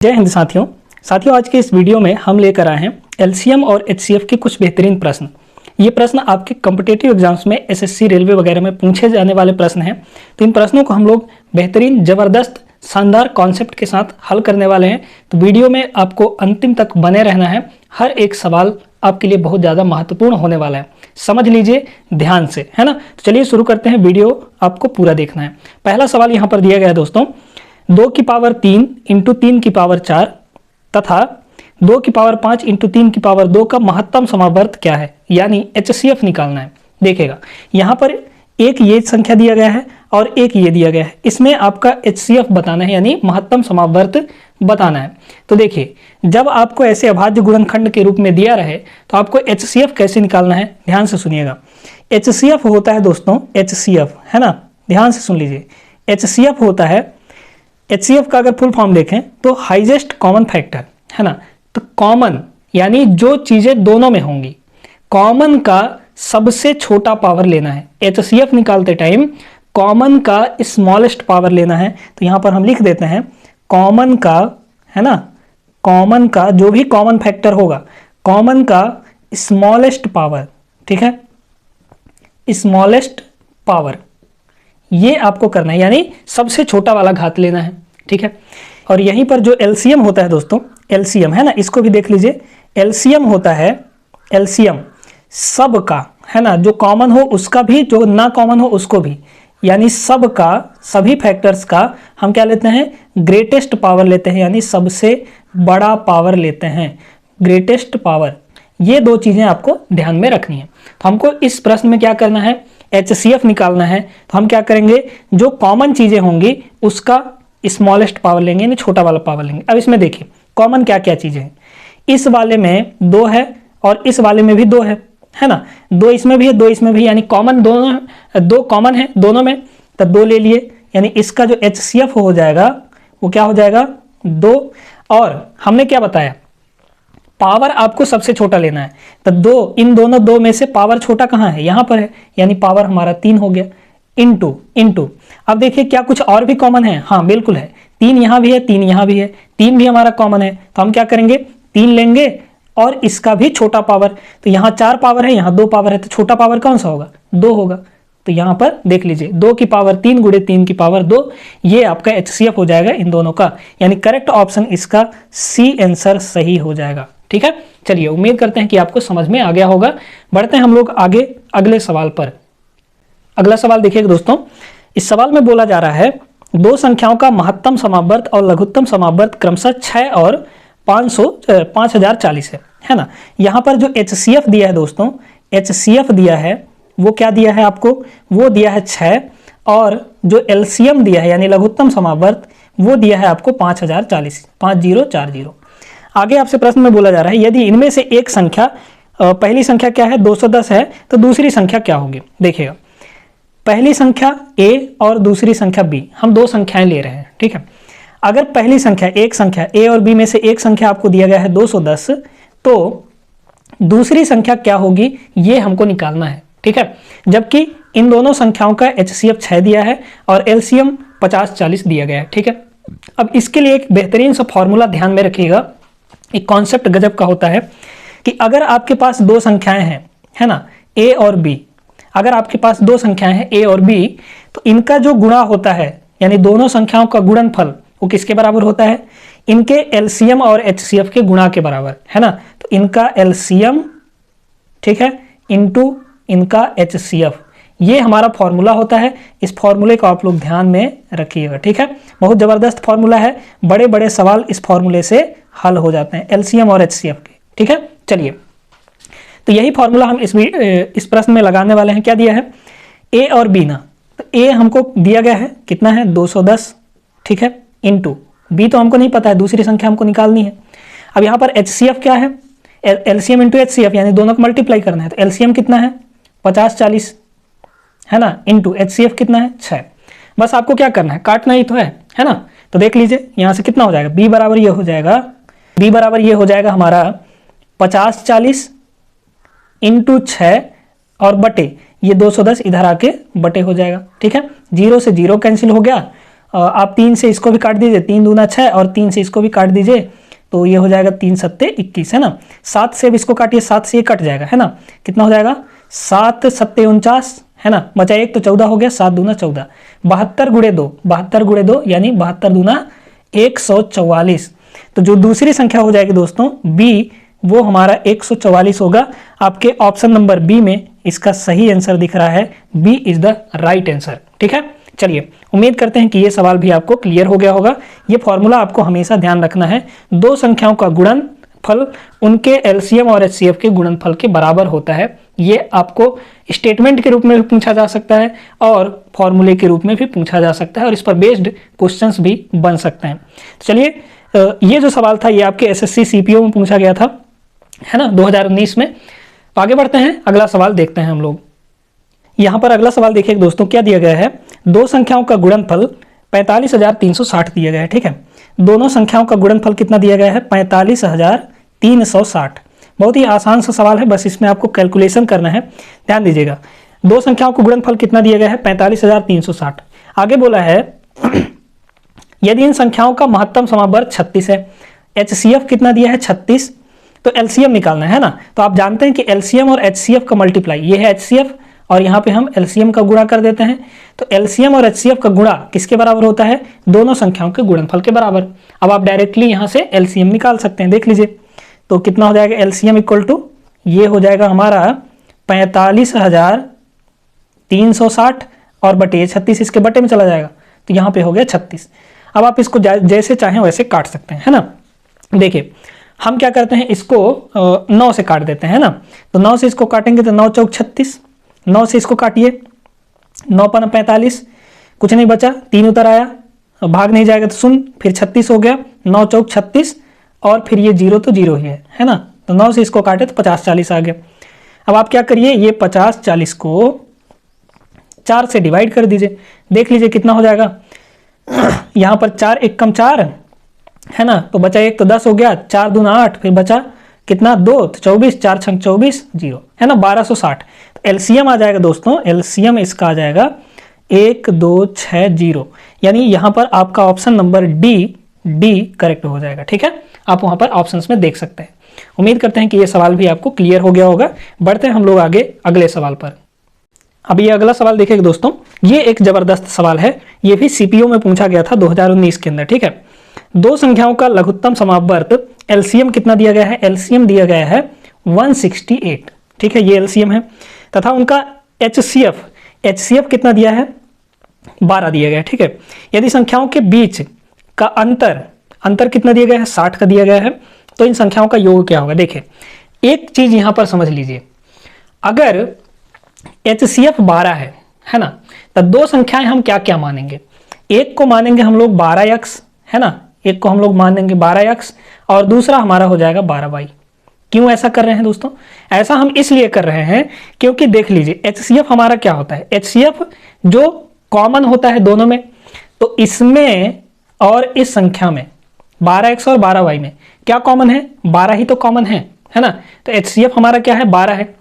जय हिंद साथियों आज के इस वीडियो में हम लेकर आए हैं एलसीएम और एचसीएफ के कुछ बेहतरीन प्रश्न। ये प्रश्न आपके कॉम्पिटिटिव एग्जाम्स में एसएससी रेलवे वगैरह में पूछे जाने वाले प्रश्न हैं। तो इन प्रश्नों को हम लोग बेहतरीन ज़बरदस्त शानदार कॉन्सेप्ट के साथ हल करने वाले हैं। तो वीडियो में आपको अंतिम तक बने रहना है। हर एक सवाल आपके लिए बहुत ज़्यादा महत्वपूर्ण होने वाला है, समझ लीजिए ध्यान से, है ना। तो चलिए शुरू करते हैं, वीडियो आपको पूरा देखना है। पहला सवाल यहाँ पर दिया गया है दोस्तों, 2 की पावर 3 इंटू 3 की पावर 4 तथा 2 की पावर 5 इंटू 3 की पावर 2 का महत्तम समावर्त क्या है, यानी एचसीएफ निकालना है। देखिएगा यहाँ पर एक ये संख्या दिया गया है और एक ये दिया गया है, इसमें आपका एचसीएफ बताना है, यानी महत्तम समावर्त बताना है। तो देखिए जब आपको ऐसे अभाज्य गुणनखंड के रूप में दिया रहे तो आपको एचसीएफ कैसे निकालना है, ध्यान से सुनिएगा। एचसीएफ होता है दोस्तों, एचसीएफ है ना, ध्यान से सुन लीजिए। एचसीएफ होता है, एचसीएफ का अगर फुल फॉर्म देखें तो हाईएस्ट कॉमन फैक्टर, है ना। तो कॉमन यानी जो चीजें दोनों में होंगी, कॉमन का सबसे छोटा पावर लेना है। एचसीएफ निकालते टाइम कॉमन का स्मॉलेस्ट पावर लेना है। तो यहां पर हम लिख देते हैं कॉमन का, है ना, कॉमन का जो भी कॉमन फैक्टर होगा, कॉमन का स्मॉलेस्ट पावर, ठीक है, स्मॉलेस्ट पावर, ये आपको करना है, यानी सबसे छोटा वाला घात लेना है, ठीक है। और यहीं पर जो एलसीएम होता है दोस्तों, एलसीएम है ना, इसको भी देख लीजिए। एलसीएम होता है, एलसीएम सब का, है ना, जो कॉमन हो उसका भी, जो ना कॉमन हो उसको भी, यानी सब का, सभी फैक्टर्स का हम क्या लेते हैं, ग्रेटेस्ट पावर लेते हैं, यानी सबसे बड़ा पावर लेते हैं, ग्रेटेस्ट पावर। ये दो चीजें आपको ध्यान में रखनी है। तो हमको इस प्रश्न में क्या करना है, एचसीएफ निकालना है। तो हम क्या करेंगे, जो कॉमन चीजें होंगी उसका स्मॉलेस्ट पावर लेंगे, यानी छोटा वाला पावर लेंगे। अब इसमें देखिए कॉमन क्या क्या चीजें हैं। इस वाले में 2 है और इस वाले में भी 2 है ना, 2 इसमें भी है, 2 इसमें भी, यानी कॉमन दोनों, 2 कॉमन है दोनों में, तो 2 ले लिए, यानी इसका जो एचसीएफ हो जाएगा वो क्या हो जाएगा, 2। और हमने क्या बताया, पावर आपको सबसे छोटा लेना है। तो 2, इन दोनों 2 में से पावर छोटा कहाँ है, यहां पर है, यानी पावर हमारा 3 हो गया। इनटू अब देखिए क्या कुछ और भी कॉमन है, हाँ बिल्कुल है, 3 यहां भी है, 3 यहां भी है, 3 भी हमारा कॉमन है। तो हम क्या करेंगे, 3 लेंगे और इसका भी छोटा पावर। तो यहाँ 4 पावर है, यहाँ 2 पावर है, तो छोटा पावर कौन सा होगा, 2 होगा। तो यहाँ पर देख लीजिए 2 की पावर 3 गुणे 3 की पावर 2, ये आपका एचसीएफ हो जाएगा इन दोनों का, यानी करेक्ट ऑप्शन इसका सी आंसर सही हो जाएगा, ठीक है। चलिए उम्मीद करते हैं कि आपको समझ में आ गया होगा। बढ़ते हैं हम लोग आगे अगले सवाल पर। अगला सवाल देखिए दोस्तों, इस सवाल में बोला जा रहा है 2 संख्याओं का महत्तम समावर्त और लघुत्तम समावर्त क्रमशः 6 और 5040 है ना। यहाँ पर जो एचसीएफ दिया है दोस्तों, एचसीएफ दिया है वो क्या दिया है आपको, वो दिया है 6, और जो एलसीएम दिया है यानी लघुत्तम समावर्त वो दिया है आपको 5040, 5040। आगे आपसे प्रश्न में बोला जा रहा है यदि इनमें से एक संख्या, पहली संख्या क्या है 210 है, तो दूसरी संख्या क्या होगी। देखिएगा पहली संख्या a और दूसरी संख्या b, हम 2 संख्याएं ले रहे हैं, ठीक है। अगर पहली संख्या, एक संख्या a और b में से एक संख्या आपको दिया गया है 210, तो दूसरी संख्या क्या होगी ये हमको निकालना है, ठीक है। जबकि इन दोनों संख्याओं का एचसीएफ 6 दिया है और एलसीएम 5040 दिया गया है, ठीक है। अब इसके लिए एक बेहतरीन सा फॉर्मूला ध्यान में रखिएगा, एक कॉन्सेप्ट गजब का होता है कि अगर आपके पास 2 संख्याएं हैं, है ना, a और b, अगर आपके पास 2 संख्याएं हैं a और b, तो इनका जो गुणा होता है, यानी दोनों संख्याओं का गुणनफल, वो किसके बराबर होता है, इनके एलसीएम और एचसीएफ के गुणा के बराबर, है ना। तो इनका एलसीएम, ठीक है, इनटू इनका एचसीएफ, ये हमारा फॉर्मूला होता है। इस फॉर्मूले को आप लोग ध्यान में रखिएगा, ठीक है। बहुत जबरदस्त फॉर्मूला है, बड़े बड़े सवाल इस फॉर्मूले से हल हो जाते हैं, एलसीएम और एचसीएफ के, ठीक है। चलिए तो यही फॉर्मूला हम इस प्रश्न में लगाने वाले हैं। क्या दिया है, a और b ना, तो a हमको दिया गया है कितना है 210, ठीक है, इनटू b तो हमको नहीं पता है, दूसरी संख्या हमको निकालनी है। अब यहाँ पर एचसीएफ क्या है, एलसीएम इंटू एचसीएफ, यानी दोनों को मल्टीप्लाई करना है। तो एलसीएम कितना है 5040, है ना, इनटू एचसीएफ कितना है 6। बस आपको क्या करना है, काटना ही तो है ना। तो देख लीजिए यहाँ से कितना हो जाएगा, b बराबर ये हो जाएगा, b बराबर ये हो जाएगा हमारा 5040 इंटू 6 और बटे ये 210 इधर आके बटे हो जाएगा, ठीक है। 0 से 0 कैंसिल हो गया आप 3 से इसको भी काट दीजिए, 3 दूना 6 और 3 से इसको भी काट दीजिए तो ये हो जाएगा 3 सत्ते 21 है ना। 7 से अब इसको काटिए, 7 से ये कट जाएगा है ना, कितना हो जाएगा 7 सत्ते 49 है ना, बचा 1 तो 14 हो गया, 7 दूना 14, 72 गुणे 2, 72 गुणे 2 यानी 72 दूना 144। तो जो दूसरी संख्या हो जाएगी दोस्तों बी, वो हमारा 144 होगा। आपके ऑप्शन नंबर बी में इसका सही आंसर दिख रहा है, B is the right answer. ठीक है, चलिए उम्मीद करते हैं कि ये सवाल भी आपको क्लियर हो गया होगा। ये फॉर्मूला आपको हमेशा ध्यान रखना है, दो संख्याओं का गुणनफल उनके एलसीएम और एचसीएफ के गुणनफल के बराबर होता है। ये आपको स्टेटमेंट के रूप में भी पूछा जा सकता है और फॉर्मूले के रूप में भी पूछा जा सकता है और इस पर बेस्ड क्वेश्चंस भी बन सकते हैं। चलिए ये जो सवाल था ये आपके एसएससी सीपीओ में पूछा गया था है ना 2019 में। आगे बढ़ते हैं, अगला सवाल देखते हैं हम लोग। यहाँ पर अगला सवाल देखिए दोस्तों, क्या दिया गया है, दो संख्याओं का गुणनफल 45,360 दिया गया है। ठीक है, दोनों संख्याओं का गुणनफल कितना दिया गया है 45,360। बहुत ही आसान सा सवाल है, बस इसमें आपको कैलकुलेशन करना है, ध्यान दीजिएगा। दो संख्याओं का गुणनफल कितना दिया गया है 45,360। आगे बोला है यदि इन संख्याओं का महत्तम समावर्त 36 है, एचसीएफ कितना दिया है 36, तो एलसीएम निकालना है ना। तो आप जानते हैं कि एलसीएम और एचसीएफ का मल्टीप्लाई, ये है एचसीएफ और यहाँ पे हम एलसीएम का गुणा कर देते हैं। तो एलसीएम और एचसीएफ का गुणा किसके बराबर होता है, दोनों संख्याओं के गुणनफल के बराबर। अब आप डायरेक्टली यहाँ से एलसीएम निकाल सकते हैं, देख लीजिए। तो कितना हो जाएगा एलसीएम इक्वल टू, ये हो जाएगा हमारा 45,360 और बटे 36 इसके बटे में चला जाएगा, तो यहाँ पे हो गया 36। अब आप इसको जैसे चाहें वैसे काट सकते हैं है ना। देखिए हम क्या करते हैं, इसको 9 से काट देते हैं ना। तो 9 से इसको काटेंगे तो 9 चौक 36, 9 से इसको काटिए, 9 पन 45, कुछ नहीं बचा, 3 उतर आया, भाग नहीं जाएगा तो सुन, फिर 36 हो गया, 9 चौक 36 और फिर ये 0 तो 0 ही है ना। तो 9 से इसको काटे तो 50-40 आ गया। अब आप क्या करिए, ये 50-40 को 4 से डिवाइड कर दीजिए, देख लीजिए कितना हो जाएगा। यहाँ पर 4 एक कम 4 है ना, तो बचा 1 तो 10 हो गया, 4 दूना 8, फिर बचा कितना 2 तो 24, 4 छंग 24, 0 है ना 1260। तो एलसीएम आ जाएगा दोस्तों, एलसीएम इसका आ जाएगा 1260, यानी यहाँ पर आपका ऑप्शन नंबर डी करेक्ट हो जाएगा। ठीक है, आप वहाँ पर ऑप्शंस में देख सकते हैं। उम्मीद करते हैं कि ये सवाल भी आपको क्लियर हो गया होगा। बढ़ते हैं हम लोग आगे अगले सवाल पर। अब ये अगला सवाल देखिए दोस्तों, ये एक जबरदस्त सवाल है, ये भी सीपीओ में पूछा गया था 2019 के अंदर। ठीक है, दो संख्याओं का लघुत्तम समावर्त एलसीएम कितना दिया गया है, एलसीएम दिया गया है 168। ठीक है, ये एलसीएम है, तथा उनका एचसीएफ कितना दिया है 12 दिया गया है। ठीक है, यदि संख्याओं के बीच का अंतर कितना दिया गया है 60 का दिया गया है, तो इन संख्याओं का योग क्या होगा। देखिए एक चीज यहां पर समझ लीजिए, अगर एचसीएफ 12 है ना, तो दो संख्याएं हम क्या क्या मानेंगे, एक को मानेंगे हम लोग 12x है ना, एक को हम लोग मानेंगे 12x और दूसरा हमारा हो जाएगा 12y। क्यों ऐसा कर रहे हैं दोस्तों, ऐसा हम इसलिए कर रहे हैं क्योंकि देख लीजिए एचसीएफ हमारा क्या होता है, एचसीएफ जो कॉमन होता है दोनों में, तो इसमें और इस संख्या में 12x और 12y में क्या कॉमन है, 12 ही तो कॉमन है ना। तो एचसीएफ हमारा क्या है 12 है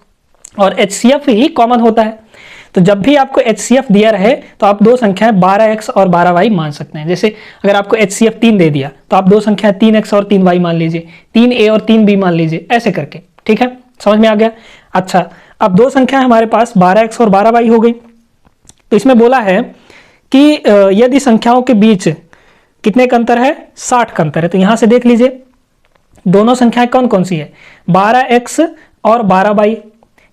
और एचसीएफ ही कॉमन होता है। तो जब भी आपको एचसीएफ दिया रहे तो आप दो संख्याएं 12x और 12y मान सकते हैं। जैसे अगर आपको एचसीएफ 3 दे दिया तो आप दो संख्याएं 3x और 3y मान लीजिए, 3a और 3b मान लीजिए, ऐसे करके। ठीक है, समझ में आ गया। अच्छा, अब दो संख्याएं हमारे पास 12x और 12y हो गई। तो इसमें बोला है कि यदि संख्याओं के बीच कितने का अंतर है, 60 का अंतर है। तो यहां से देख लीजिए दोनों संख्याएं कौन कौन सी है, 12x और 12y,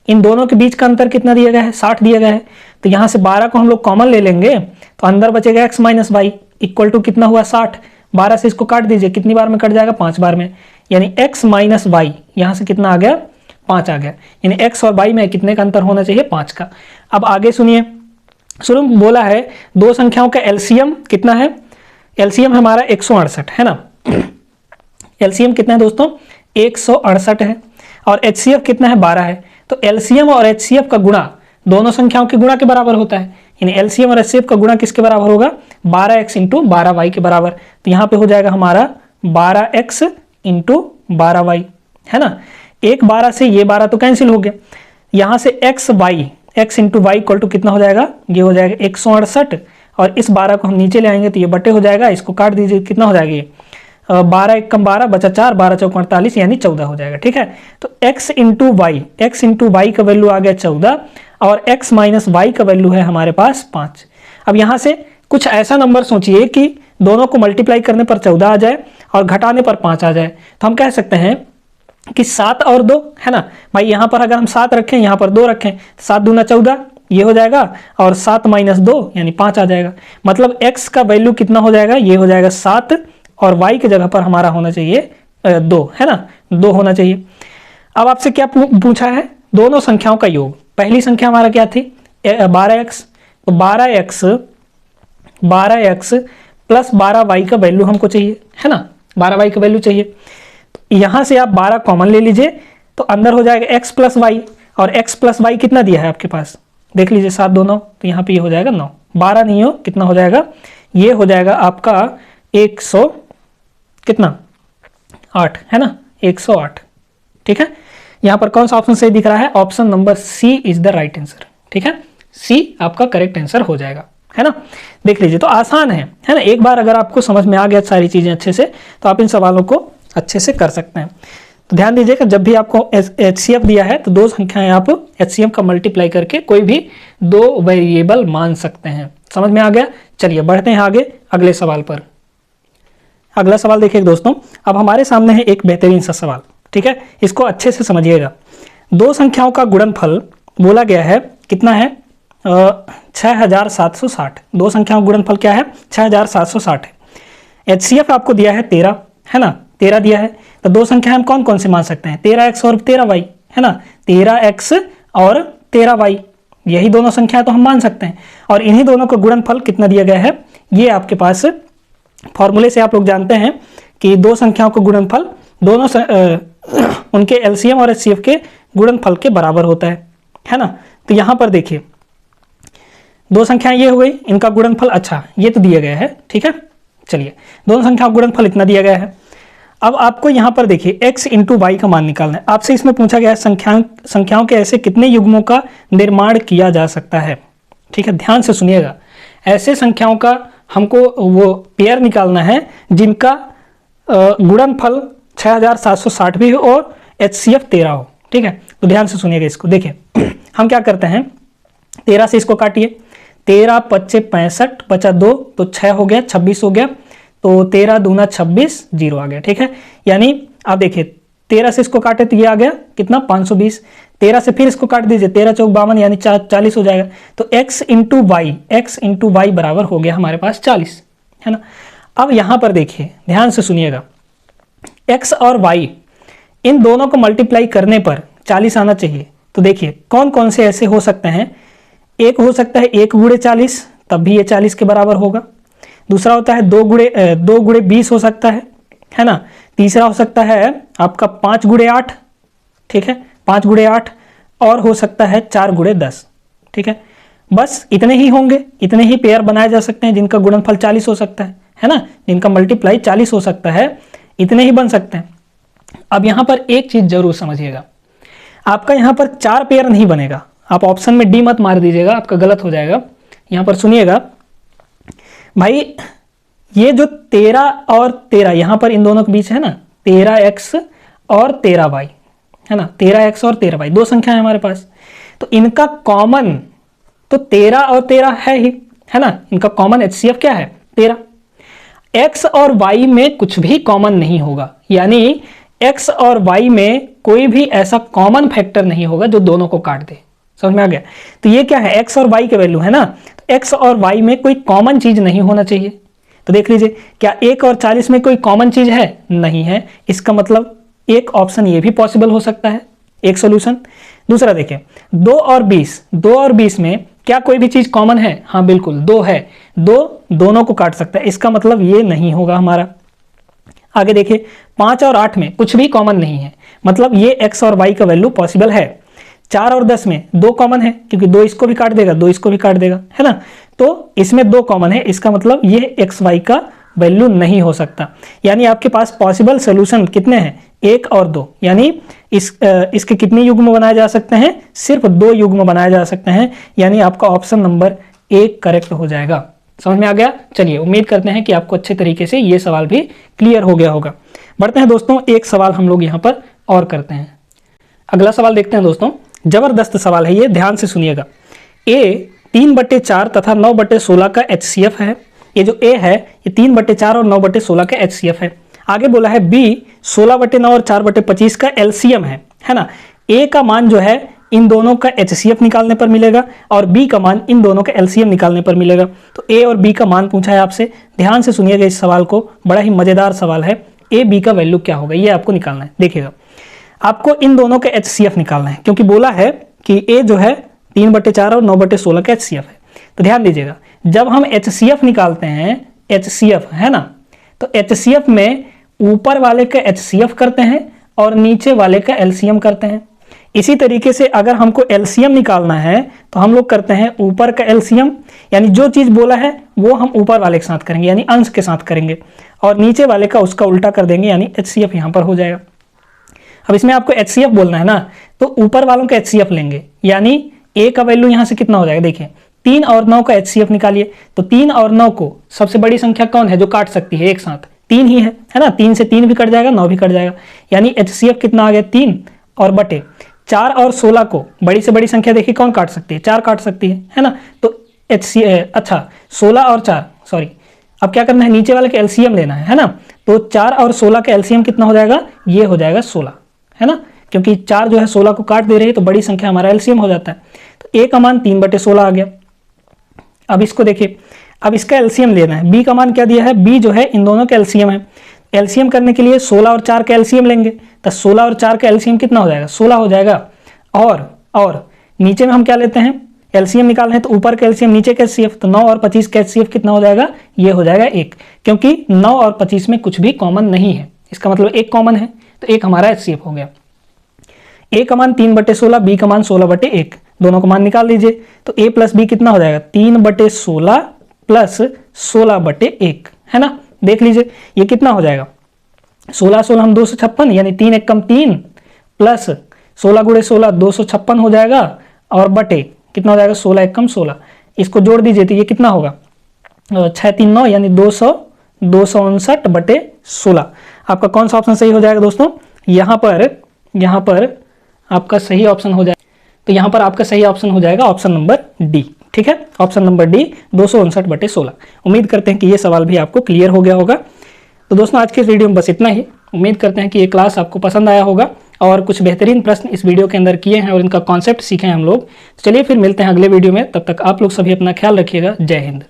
इन दोनों के बीच का अंतर कितना दिया गया है 60 दिया गया है। तो यहां से 12 को हम लोग कॉमन ले लेंगे तो अंदर बचेगा x minus y equal to कितना हुआ 60। 12 से इसको काट दीजिए, कितनी बार में कट जाएगा 5 बार में, यानी x माइनस वाई यहां से कितना आ गया 5 आ गया, यानी x और y में कितने का अंतर होना चाहिए 5 का। अब आगे सुनिए, शुरू में बोला है दो संख्याओं का एलसीएम कितना है, एलसीएम हमारा 168 है ना, एलसीएम कितना है दोस्तों 168 है और एचसीएफ कितना है 12 है। तो एलसीएम और एचसीएफ का गुणा दोनों संख्याओं के गुणा के बराबर होता है, यानी एलसीएम और एचसीएफ का गुणा किसके बराबर होगा 12x इंटू 12y के बराबर। तो यहाँ पे हो जाएगा हमारा 12x इंटू 12y है ना। एक 12 से ये 12 तो कैंसिल हो गया, यहाँ से x into y equal to कितना हो जाएगा, ये हो जाएगा 168 और इस 12 को हम नीचे ले आएंगे तो ये बटे हो जाएगा, इसको काट दीजिए, कितना हो जाएगा ये 12 एक कम 12 बचा 4, 12 चौक 48 यानी 14 हो जाएगा। ठीक है, तो x इंटू वाई का वैल्यू आ गया 14 और x माइनस वाई का वैल्यू है हमारे पास 5। अब यहाँ से कुछ ऐसा नंबर सोचिए कि दोनों को मल्टीप्लाई करने पर 14 आ जाए और घटाने पर 5 आ जाए, तो हम कह सकते हैं कि 7 और 2 है ना भाई, यहाँ पर अगर हम 7 रखें यहाँ पर 2 रखें, 7 दूना 14 ये हो जाएगा और 7 माइनस 2 यानी 5 आ जाएगा। मतलब x का वैल्यू कितना हो जाएगा, ये हो जाएगा 7 और y की जगह पर हमारा होना चाहिए 2 है ना, 2 होना चाहिए। अब आपसे क्या पूछा है, दोनों संख्याओं का योग। पहली संख्या हमारा क्या थी 12x, तो 12x प्लस 12y का वैल्यू हमको चाहिए है ना, 12y का वैल्यू चाहिए। तो यहाँ से आप 12 कॉमन ले लीजिए तो अंदर हो जाएगा x प्लस वाई, और x प्लस वाई कितना दिया है आपके पास, देख लीजिए 7 2 9, तो यहाँ पे ये हो जाएगा 9, 12 नहीं हो कितना हो जाएगा, ये हो जाएगा आपका 100 कितना 8 है ना, 108। ठीक है, यहाँ पर कौन सा ऑप्शन सही दिख रहा है, option number C is the right answer. ठीक है, सी आपका करेक्ट आंसर हो जाएगा है ना। देख लीजिए, तो आसान है ना, एक बार अगर आपको समझ में आ गया सारी चीजें अच्छे से तो आप इन सवालों को अच्छे से कर सकते हैं। तो ध्यान दीजिएगा, जब भी आपको HCF दिया है तो दो संख्याएं आप HCF का मल्टीप्लाई करके कोई भी दो वेरिएबल मान सकते हैं। समझ में आ गया, चलिए बढ़ते हैं आगे अगले सवाल पर। अगला सवाल देखिए दोस्तों, अब हमारे सामने है एक बेहतरीन सा सवाल। ठीक है, इसको अच्छे से समझिएगा। दो संख्याओं का गुणनफल बोला गया है, कितना है 6760। दो संख्याओं का गुणनफल क्या है 6760 है। HCF आपको दिया है 13 है ना, 13 दिया है। तो दो संख्या हम कौन कौन से मान सकते हैं, 13x और 13y है ना, 13x और 13y, यही दोनों संख्या तो हम मान सकते हैं। और इन्हीं दोनों का गुणनफल कितना दिया गया है, ये आपके पास फॉर्मूले से आप लोग जानते हैं कि दो संख्याओं का गुणनफल दोनों उनके LCM और HCF के गुणनफल के बराबर होता है ना। तो यहाँ पर देखिए दो संख्याएं ये हो गई, इनका गुणनफल अच्छा ये तो दिया गया है। ठीक है, चलिए दोनों संख्याओं का गुणनफल इतना दिया गया है। अब आपको यहाँ पर देखिए x इंटू वाई का मान निकालना है। आपसे इसमें पूछा गया है संख्याओं के ऐसे कितने युग्मों का निर्माण किया जा सकता है। ठीक है, ध्यान से सुनिएगा, ऐसे संख्याओं का हमको वो पेयर निकालना है जिनका गुणनफल 6760 भी हो और HCF 13 हो। ठीक है, तो ध्यान से सुनिएगा इसको। देखिए हम क्या करते हैं, 13 से इसको काटिए, 13 25 65 बचा 2 तो 6 हो गया, 26 हो गया, तो 13 दूना 26 0 आ गया। ठीक है, यानी आप देखिए 13 से इसको काटे तो ये आ गया कितना 520, 13 से फिर इसको काट दीजिए, 13 चौक 52 यानी 40 हो जाएगा। तो x इंटू वाई बराबर हो गया हमारे पास 40 है ना। अब यहाँ पर देखिए ध्यान से सुनिएगा, x और y इन दोनों को मल्टीप्लाई करने पर 40 आना चाहिए। तो देखिए कौन कौन से ऐसे हो सकते हैं, एक हो सकता है 1 गुणे 40 तब भी ये 40 के बराबर होगा। दूसरा होता है 2 गुणे 20 हो सकता है ना। तीसरा हो सकता है आपका 5 गुणे 8, ठीक है 5 गुणे 8, और हो सकता है 4 गुणे 10। ठीक है, बस इतने ही होंगे, इतने ही पेयर बनाए जा सकते हैं जिनका गुणनफल 40 हो सकता है ना, जिनका मल्टीप्लाई 40 हो सकता है, इतने ही बन सकते हैं। अब यहाँ पर एक चीज जरूर समझिएगा, आपका यहाँ पर 4 पेयर नहीं बनेगा। आप ऑप्शन में डी मत मार दीजिएगा, आपका गलत हो जाएगा। यहाँ पर सुनिएगा भाई, ये जो 13 और 13 यहाँ पर इन दोनों के बीच है ना, 13x और 13y है ना, 13x और 13y दो संख्या है हमारे पास। तो इनका कॉमन तो 13 और 13 है ना, इनका कॉमन HCF क्या है 13। x और y में कुछ भी कॉमन नहीं होगा, यानी x और y में कोई भी ऐसा कॉमन फैक्टर नहीं होगा जो दोनों को काट दे। समझ में आ गया। तो ये क्या है, x और y के वैल्यू है ना, तो x और y में कोई कॉमन चीज नहीं होना चाहिए। तो देख लीजिए क्या 1 और 40 में कोई कॉमन चीज है, नहीं है। इसका मतलब एक ऑप्शन ये भी पॉसिबल हो सकता है, एक सोल्यूशन। दूसरा देखिए 2 और 20 में क्या कोई भी चीज कॉमन है, हाँ बिल्कुल 2 है, 2 दोनों को काट सकता है, इसका मतलब ये नहीं होगा हमारा। आगे देखिए 5 और 8 में कुछ भी कॉमन नहीं है, मतलब ये x और y का वैल्यू पॉसिबल है। 4 और 10 में 2 कॉमन है, क्योंकि 2 इसको भी काट देगा, 2 इसको भी काट देगा, है ना। तो इसमें 2 कॉमन है, इसका मतलब ये x y का वैल्यू नहीं हो सकता। यानी आपके पास पॉसिबल सोल्यूशन कितने हैं, 1 और 2। यानी इसके कितने युग्म बनाए जा सकते हैं, सिर्फ 2 युग्म बनाए जा सकते हैं। यानी आपका ऑप्शन नंबर 1 करेक्ट हो जाएगा। समझ में आ गया। चलिए, उम्मीद करते हैं कि आपको अच्छे तरीके से ये सवाल भी क्लियर हो गया होगा। बढ़ते हैं दोस्तों, एक सवाल हम लोग यहाँ पर और करते हैं। अगला सवाल देखते हैं दोस्तों, जबरदस्त सवाल है ये, ध्यान से सुनिएगा। ए 3/4 तथा 9/16 का HCF है। ये जो ए है ये 3/4 और 9/16 का HCF है। आगे बोला है बी 16/9 और 4/25 का LCM है ना। ए का मान जो है इन दोनों का HCF निकालने पर मिलेगा और बी का मान इन दोनों का LCM निकालने पर मिलेगा। तो ए और बी का मान पूछा है आपसे, ध्यान से सुनिएगा इस सवाल को, बड़ा ही मजेदार सवाल है। ए बी का वैल्यू क्या होगा ये आपको निकालना है। देखिएगा, आपको इन दोनों का HCF निकालना है, क्योंकि बोला है कि ए जो है 3/4 और 9/16 का HCF है। तो ध्यान दीजिएगा, जब हम HCF निकालते हैं, HCF है ना, तो HCF में ऊपर वाले का HCF करते हैं और नीचे वाले का LCM करते हैं। इसी तरीके से अगर हमको LCM निकालना है तो हम लोग करते हैं ऊपर का LCM, यानी जो चीज बोला है वो हम ऊपर वाले के साथ करेंगे, यानी अंश के साथ करेंगे, और नीचे वाले का उसका उल्टा कर देंगे, यानी HCF यहाँ पर हो जाएगा। अब इसमें आपको HCF बोलना है ना, तो ऊपर वालों का HCF लेंगे, यानी ए का वैल्यू यहाँ से कितना हो जाएगा, देखिए 3 और 9 का HCF निकालिए। तो 3 और 9 को सबसे बड़ी संख्या कौन है जो काट सकती है एक साथ, 3 ही है ना। 3 से 3 भी कट जाएगा, 9 भी कट जाएगा, यानी HCF कितना आ गया 3 और बटे 4 और 16 को बड़ी से बड़ी संख्या देखिए कौन काट सकती है, 4 काट सकती है ना। तो अच्छा 16 और 4 सॉरी, अब क्या करना है, नीचे वाले का LCM लेना है ना। तो 4 और 16 का LCM कितना हो जाएगा, ये हो जाएगा 16 है ना, क्योंकि 4 जो है 16 को काट दे रही है तो बड़ी संख्या हमारा LCM हो जाता है। तो ए का मान 3/16 आ गया। अब इसको देखिए, अब इसका LCM लेना है। बी का मान क्या दिया है, बी जो है इन दोनों का LCM है। LCM करने के लिए 16 और 4 का LCM लेंगे, तो 16 और 4 का LCM कितना हो जाएगा, 16 हो जाएगा। और नीचे में हम क्या लेते हैं, LCM निकाल रहे हैं, तो ऊपर का LCM नीचे का HCF, तो 9 और 25 का HCF कितना हो जाएगा, ये हो जाएगा 1, क्योंकि 9 और 25 में कुछ भी कॉमन नहीं है, इसका मतलब 1 कॉमन है, तो 1 हमारा HCF हो गया। ए का मान 3/16, बी का मान 16/1, दोनों का मान निकाल दीजिए। तो ए प्लस बी कितना हो जाएगा, 3/16 प्लस 16/1 है ना। देख लीजिए ये कितना हो जाएगा, 16 हम 256, यानी 3 1 कम 3 प्लस 16 गुणे 16 256 हो जाएगा, और बटे कितना हो जाएगा 16 1 कम 16, इसको जोड़ दीजिए तो ये कितना होगा 6 3 9, यानी 259/16। आपका कौन सा ऑप्शन सही हो जाएगा दोस्तों, यहाँ पर आपका सही ऑप्शन हो जाएगा, तो यहाँ पर आपका सही ऑप्शन हो जाएगा ऑप्शन नंबर डी। ठीक है, ऑप्शन नंबर डी 259/16। उम्मीद करते हैं कि ये सवाल भी आपको क्लियर हो गया होगा। तो दोस्तों आज के इस वीडियो में बस इतना ही। उम्मीद करते हैं कि ये क्लास आपको पसंद आया होगा और कुछ बेहतरीन प्रश्न इस वीडियो के अंदर किए हैं और इनका कॉन्सेप्ट सीखे हैं हम लोग। चलिए फिर मिलते हैं अगले वीडियो में, तब तक आप लोग सभी अपना ख्याल रखिएगा। जय हिंद।